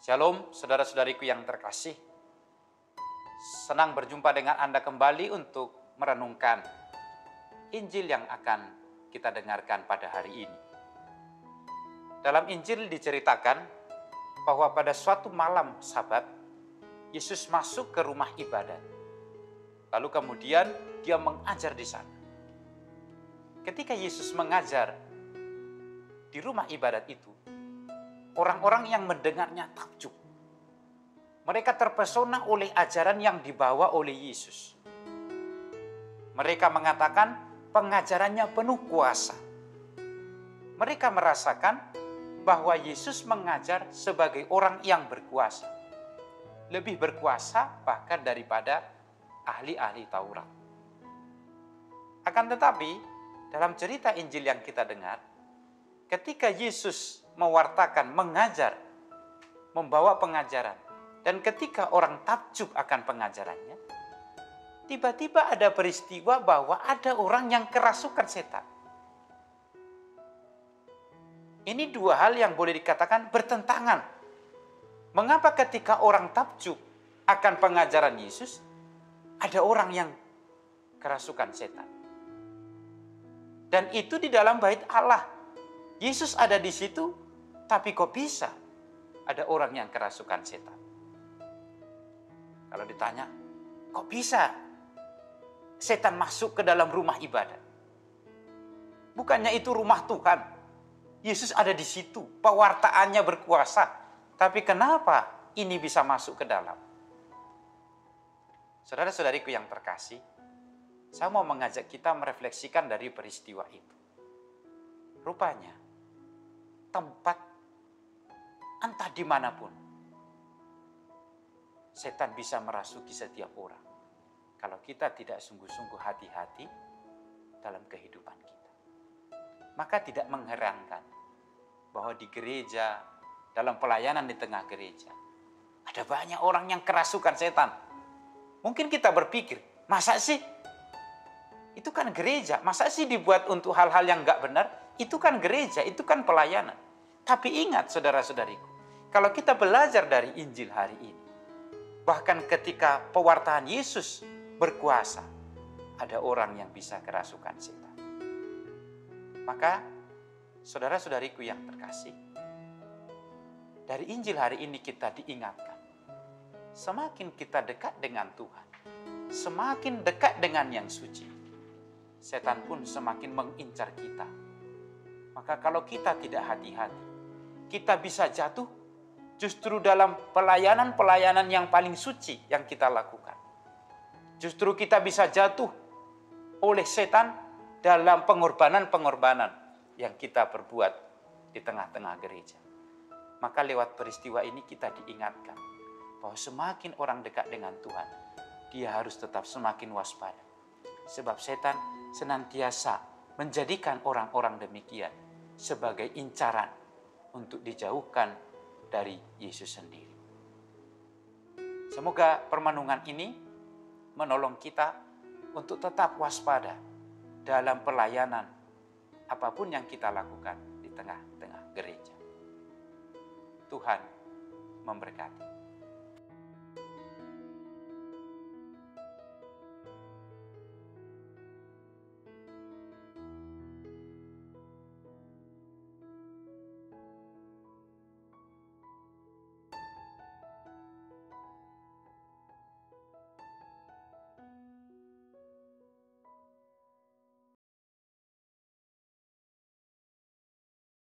Shalom, saudara-saudariku yang terkasih. Senang berjumpa dengan Anda kembali untuk merenungkan Injil yang akan kita dengarkan pada hari ini. Dalam Injil diceritakan bahwa pada suatu malam Sabat, Yesus masuk ke rumah ibadat. Lalu kemudian dia mengajar di sana. Ketika Yesus mengajar di rumah ibadat itu, orang-orang yang mendengarnya takjub. Mereka terpesona oleh ajaran yang dibawa oleh Yesus. Mereka mengatakan pengajarannya penuh kuasa. Mereka merasakan bahwa Yesus mengajar sebagai orang yang berkuasa. Lebih berkuasa bahkan daripada ahli-ahli Taurat. Akan tetapi, dalam cerita Injil yang kita dengar, ketika Yesus mewartakan, mengajar, membawa pengajaran, dan ketika orang takjub akan pengajarannya, tiba-tiba ada peristiwa bahwa ada orang yang kerasukan setan. Ini dua hal yang boleh dikatakan bertentangan. Mengapa ketika orang takjub akan pengajaran Yesus, ada orang yang kerasukan setan? Dan itu di dalam bait Allah. Yesus ada di situ, tapi kok bisa ada orang yang kerasukan setan? Kalau ditanya, kok bisa setan masuk ke dalam rumah ibadat? Bukannya itu rumah Tuhan? Yesus ada di situ, pewartaannya berkuasa. Tapi kenapa ini bisa masuk ke dalam? Saudara-saudariku yang terkasih, saya mau mengajak kita merefleksikan dari peristiwa itu. Rupanya, tempat entah dimanapun, setan bisa merasuki setiap orang. Kalau kita tidak sungguh-sungguh hati-hati dalam kehidupan kita. Maka tidak mengherankan bahwa di gereja, dalam pelayanan di tengah gereja, ada banyak orang yang kerasukan setan. Mungkin kita berpikir, masa sih? Itu kan gereja, masa sih dibuat untuk hal-hal yang gak benar? Itu kan gereja, itu kan pelayanan. Tapi ingat saudara-saudariku, kalau kita belajar dari Injil hari ini, bahkan ketika pewartaan Yesus berkuasa, ada orang yang bisa kerasukan setan. Maka, saudara-saudariku yang terkasih, dari Injil hari ini kita diingatkan, semakin kita dekat dengan Tuhan, semakin dekat dengan yang suci, setan pun semakin mengincar kita. Maka kalau kita tidak hati-hati, kita bisa jatuh justru dalam pelayanan-pelayanan yang paling suci yang kita lakukan. Justru kita bisa jatuh oleh setan dalam pengorbanan-pengorbanan yang kita perbuat di tengah-tengah gereja. Maka lewat peristiwa ini kita diingatkan bahwa semakin orang dekat dengan Tuhan, dia harus tetap semakin waspada. Sebab setan senantiasa menjadikan orang-orang demikian sebagai incaran untuk dijauhkan dari Yesus sendiri. Semoga permenungan ini menolong kita untuk tetap waspada dalam pelayanan apapun yang kita lakukan di tengah-tengah gereja. Tuhan memberkati.